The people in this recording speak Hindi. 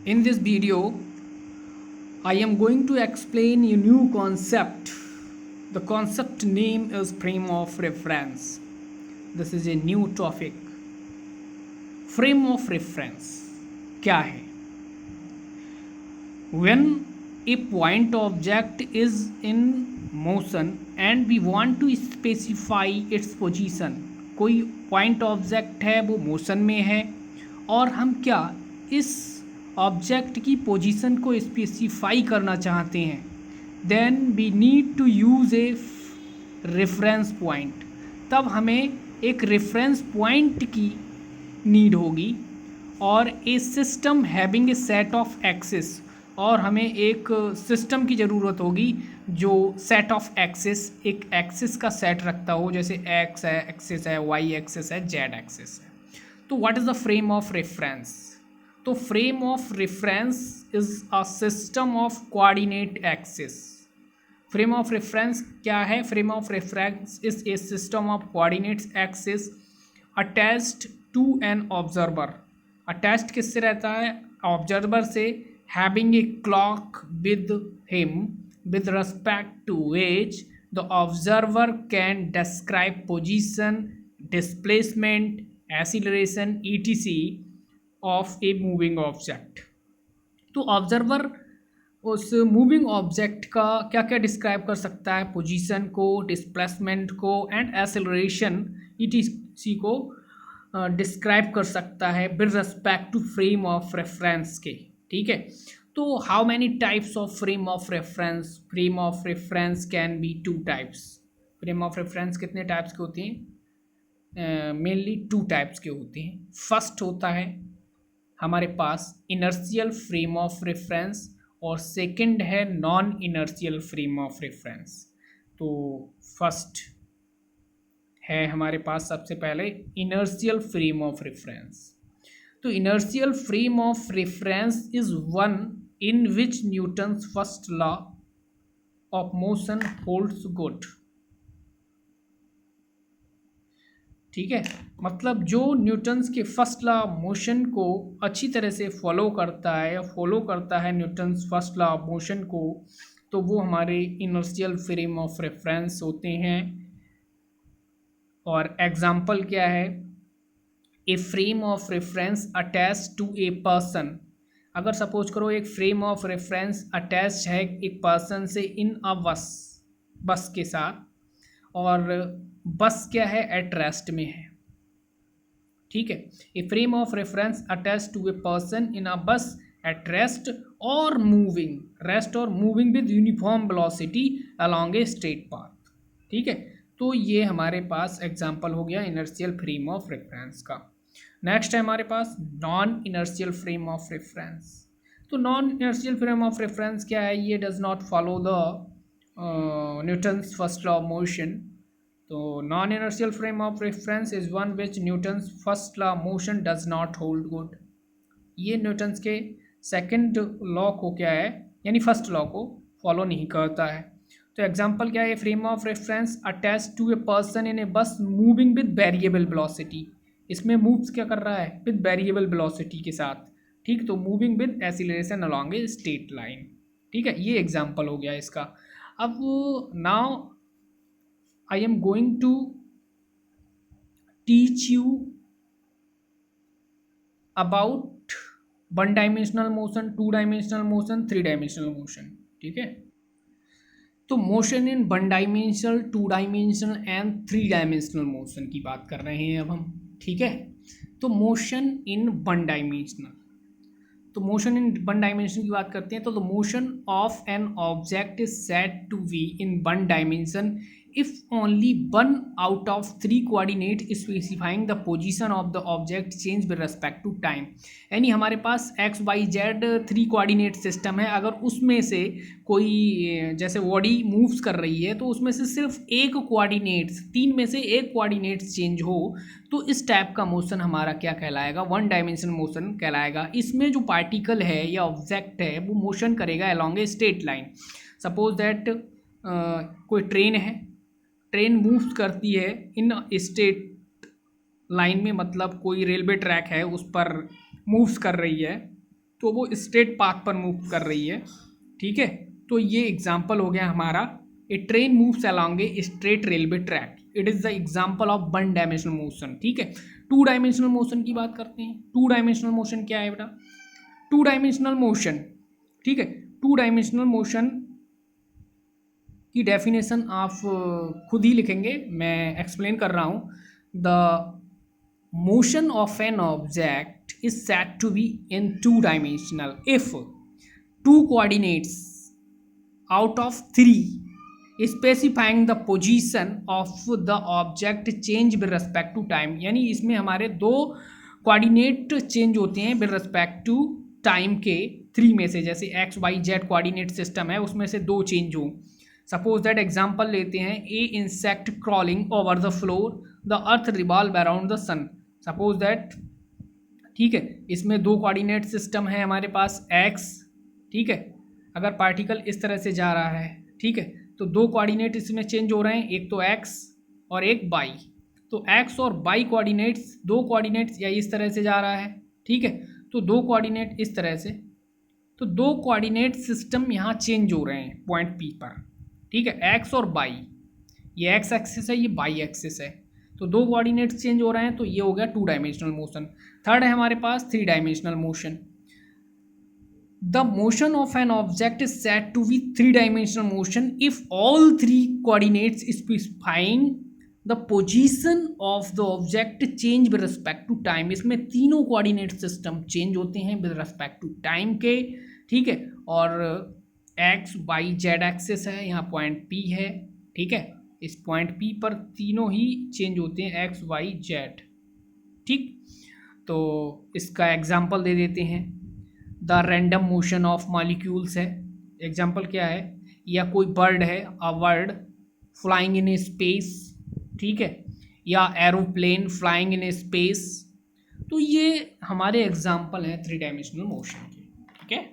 In this video, I am going to explain a new concept. The concept name is frame of reference. This is a new topic. Frame of reference क्या है? When a point object is in motion and we want to specify its position, कोई point object है वो motion में है और हम क्या इस ऑब्जेक्ट की पोजीशन को स्पेसिफाई करना चाहते हैं, then we need to use a reference point. तब हमें एक रेफरेंस पॉइंट की नीड होगी और a system having a set of axis, और हमें एक सिस्टम की ज़रूरत होगी जो सेट ऑफ एक्सिस, एक एक्सिस का सेट रखता हो, जैसे एक्स है, एक्सिस है, वाई एक्सिस है, जेड एक्सिस है. तो what is the frame of reference? तो frame of reference is a system of coordinate axis. Frame of reference क्या है? Frame of reference is a system of coordinate axis attached to an observer. Attached किससे रहता है? ऑब्जर्वर से. Having a clock with him with respect to which the observer can describe position, displacement, acceleration, etc. of a moving object. तो ऑब्जर्वर उस मूविंग ऑब्जेक्ट का क्या क्या डिस्क्राइब कर सकता है? पोजीशन को, डिस्प्लेसमेंट को एंड एक्सेलरेशन etc. को डिस्क्राइब कर सकता है with respect to frame of reference के. ठीक है. तो how many types of frame of reference? Frame of reference can be two types. Frame of reference कितने टाइप्स के होते हैं? मेनली टू टाइप्स के होते हैं. फर्स्ट होता है हमारे पास इनर्शियल फ्रेम ऑफ रेफरेंस और सेकंड है non inertial frame of reference. तो फर्स्ट है हमारे पास सबसे पहले इनर्शियल फ्रेम ऑफ रेफरेंस. तो inertial frame of reference is one in which Newton's first law of motion holds good. ठीक है. मतलब जो न्यूटन्स के फर्स्ट लॉ ऑफ मोशन को अच्छी तरह से फॉलो करता है या फॉलो करता है Newton's first law of motion को, तो वो हमारे इनर्शियल फ्रेम ऑफ रेफरेंस होते हैं. और एग्जाम्पल क्या है? A frame of reference attach to a person. अगर सपोज करो एक फ्रेम ऑफ रेफरेंस अटैच है एक पर्सन से इन अ बस के साथ, और बस क्या है? एट रेस्ट में है. ठीक है. A frame of reference attach to a person in a bus at rest और मूविंग, रेस्ट और moving with uniform velocity along a straight path. ठीक है. तो ये हमारे पास एग्जांपल हो गया इनर्शियल फ्रेम ऑफ रेफरेंस का. नेक्स्ट है हमारे पास non inertial frame of reference. तो non inertial frame of reference क्या है? ये does not follow the Newton's first law of motion. तो non inertial frame of reference is one which Newton's first law of motion does not hold good. ये न्यूटन्स के सेकंड लॉ को क्या है, यानी फर्स्ट लॉ को फॉलो नहीं करता है. तो एग्जांपल क्या है? Frame of reference attach to a person in a bus moving with variable velocity. इसमें मूव्स क्या कर रहा है? विद वेरिएबल वेलोसिटी के साथ. ठीक. तो moving with acceleration along a straight line. ठीक है. ये एग्जांपल हो गया इसका. अब now I am going to teach you about one dimensional motion, two dimensional motion, three dimensional motion. ठीक है. तो motion in one dimensional, two dimensional and three dimensional motion की बात कर रहे हैं अब हम. ठीक है. तो मोशन इन वन डायमेंशनल, तो मोशन इन वन डायमेंशन की बात करते हैं. तो the motion of an object is said to be in one dimension if only one out of three coordinate specifying the position of the object change with respect to time. यानी हमारे पास x y z three coordinate system है. अगर उसमें से कोई जैसे बॉडी मूव्स कर रही है तो उसमें से सिर्फ एक कोऑर्डिनेट्स, तीन में से एक कोऑर्डिनेट्स चेंज हो, तो इस टाइप का मोशन हमारा क्या कहलाएगा? वन डायमेंशन मोशन कहलाएगा. इसमें जो पार्टिकल है या ऑब्जेक्ट है वो मोशन करेगा along a straight line. Suppose that कोई ट्रेन है, ट्रेन मूव्स करती है इन स्ट्रेट लाइन में, मतलब कोई रेलवे ट्रैक है उस पर मूव्स कर रही है. तो वो स्ट्रेट पाथ पर मूव कर रही है, ठीक है। तो ये एग्जाम्पल हो गया हमारा, a train moves along a straight railway track, it is the example of one dimensional motion, ठीक है। टू डायमेंशनल मोशन की बात करते हैं। टू डायमेंशनल मोशन क्या है बेटा? टू डायमेंशनल मोशन, ठीक है, टू डायमेंशनल मोशन की डेफिनेशन आप खुद ही लिखेंगे, मैं एक्सप्लेन कर रहा हूँ। The motion of an object is said to be in two dimensional if two coordinates out of three specifying the position of the object change with respect to time, यानी इसमें हमारे दो कोऑर्डिनेट चेंज होते हैं विद रिस्पेक्ट टू टाइम के थ्री में से, जैसे X Y Z coordinate system है उसमें से दो चेंज हो। सपोज दैट एग्जांपल लेते हैं, a insect crawling over the floor, the earth revolve around the sun. Suppose that, ठीक है, इसमें दो कोऑर्डिनेट सिस्टम है हमारे पास एक्स, ठीक है, अगर पार्टिकल इस तरह से जा रहा है, ठीक है, तो दो कोऑर्डिनेट इसमें चेंज हो रहे हैं, एक तो एक्स और एक वाई। तो एक्स और वाई कोऑर्डिनेट्स, दो कोऑर्डिनेट्स या इस तरह से जा रहा है, ठीक है, तो दो कोऑर्डिनेट इस तरह से, तो दो कोऑर्डिनेट सिस्टम यहाँ चेंज हो रहे हैं पॉइंट पी पर, ठीक है, एक्स और वाई, ये एक्स एक्सिस है, ये वाई एक्सिस है, तो दो कोऑर्डिनेट्स चेंज हो रहे हैं, तो ये हो गया टू डायमेंशनल मोशन। थर्ड है हमारे पास three dimensional motion. The motion of an object is said to be three dimensional motion if all three coordinates specifying the position of the object change with respect to time. इसमें तीनों कोऑर्डिनेट सिस्टम चेंज होते हैं विद रिस्पेक्ट टू टाइम के, ठीक है, और एक्स वाई जेड एक्सिस है, यहाँ पॉइंट पी है, ठीक है, इस पॉइंट पी पर तीनों ही चेंज होते हैं एक्स वाई जेड, ठीक। तो इसका एग्जांपल दे देते हैं, the random motion of molecules है, एग्जांपल क्या है, या कोई बर्ड है, a bird flying in space, ठीक है, या एरोप्लेन फ्लाइंग इन स्पेस। तो ये हमारे एग्जांपल हैं थ्री डायमेंशनल मोशन के, ठीक है।